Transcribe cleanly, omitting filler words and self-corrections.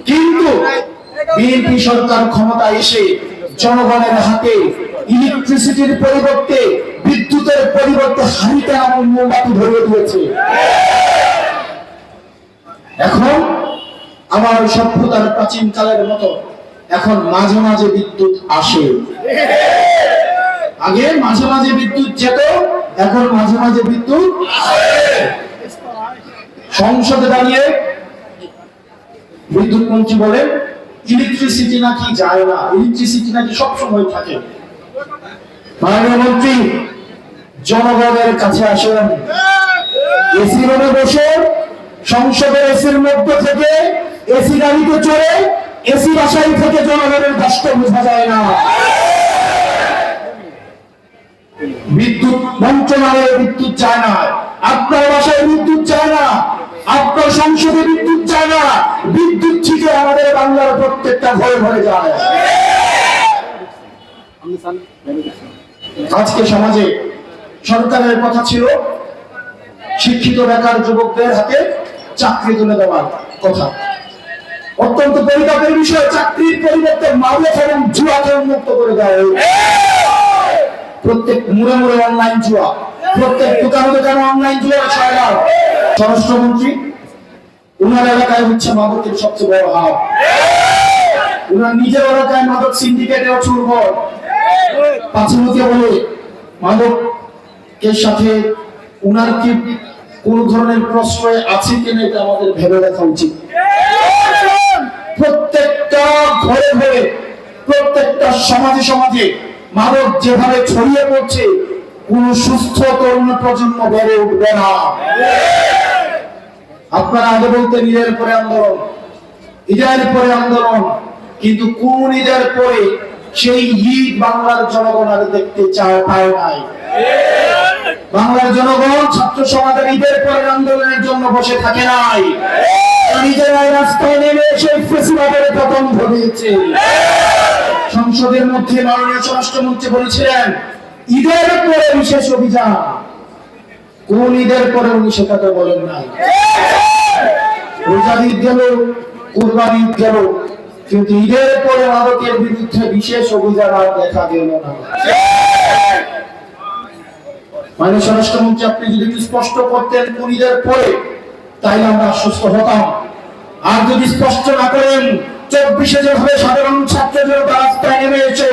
কিন্তু বিএনপি সরকার ক্ষমতা এসে জনগণের হাতে ইলেকট্রিসিটির পরিবর্তে বিদ্যুতের পরিবর্তে হারিতে আমার মোমবাতি ধরিয়ে দিয়েছে। এখন আমার সভ্যতার প্রাচীন কালের মতো এখন মাঝে মাঝে বিদ্যুৎ আসে। আগে মাঝে মাঝে বিদ্যুৎ যেত, এখন মাঝে মাঝে বিদ্যুৎ আসে। সংসদে দাঁড়িয়ে বিদ্যুৎ মন্ত্রী বলেন ইলেকট্রিসিটি নাকি যায় না, ইলেকট্রিসিটি নাকি সবসময় থাকে। মাননীয় মন্ত্রী, জনগণের কাছে আসেন, এসি রুমে বসে সংসদের এসির মধ্যে থেকে এসি গাড়িতে চড়ে এসি বাসায় থেকে জনগণের কষ্ট বোঝা যায় না। বিদ্যুৎ মন্ত্রণালয়ে বিদ্যুৎ চায় না, আপনার বাসায় বিদ্যুৎ চায় না, আপনার সংসদে বিদ্যুৎ চায় না, বিদ্যুৎ থেকে আমাদের বাংলার প্রত্যেকটা ঘরে ঘরে যায়। আজকে সমাজে সরকারের কথা ছিল শিক্ষিত বেকার যুবকদের হাতে চাকরি তুলে দেওয়ার কথা। অত্যন্ত পরিতাপের বিষয়, চাকরির পরিবর্তে মাদক এবং জুয়াকে উন্মুক্ত করে দেওয়া হয়েছে। প্রত্যেক মুড়ে মুড়ে অনলাইন জুয়া, প্রত্যেক দোকানে দোকানে অনলাইন জুয়া ছড়ায়। স্বরাষ্ট্রমন্ত্রী, উনার এলাকায় হচ্ছে মাদকের সবচেয়ে বড় হাব। উনার নিজের এলাকায় মাদক সিন্ডিকেটের চুরবর। পাঁচমুখে বলে মাদকের সাথে উনার কি কোন ধরনের প্রশ্রয় আছে কিনা এটা আমাদের ভেবে দেখা উচিত। প্রত্যেকটা ঘরে ঘরে, প্রত্যেকটা সমাজে সমাজে মাদক যেভাবে ছড়িয়ে পড়ছে, কোন সুস্থ তরুণ প্রজন্ম বেড়ে উঠবে না। আপনারা আগে বলতেন ঈদের পরে আন্দোলন, ঈদের পরে আন্দোলন, কিন্তু কোন ঈদের পরে সেই ঈদ বাংলার জনগণ আর দেখতে পায় নাই। বাংলার জনগণ ছাত্র সমাজের ঈদের পরে আন্দোলনের জন্য বসে থাকে নাই, নিজেরাই রাস্তায় নেমে সেই ফেসিবাদের পতন ঘটিয়েছে। সংসদের মধ্যে মাননীয় স্বরাষ্ট্রমন্ত্রী বলেছিলেন ঈদের পরে বিশেষ অভিযান। কোন ঈদের পরে উনি সেটা তো বলেন নাই। রোজার ঈদ গেল, কুরবান ঈদ গেল, কিন্তু ঈদের পরে মাদকের বিরুদ্ধে বিশেষ অভিযান আর দেখা গেল না। মাননীয় স্বরাষ্ট্রমন্ত্রী, আপনি যদি স্পষ্ট করতেন কোন ঈদের পরে, তাইলে আমরা আশ্বস্ত হতাম। আর যদি স্পষ্ট না করেন, 24-এ যেভাবে সাধারণ ছাত্রদের রাস্তায় নেমে এসে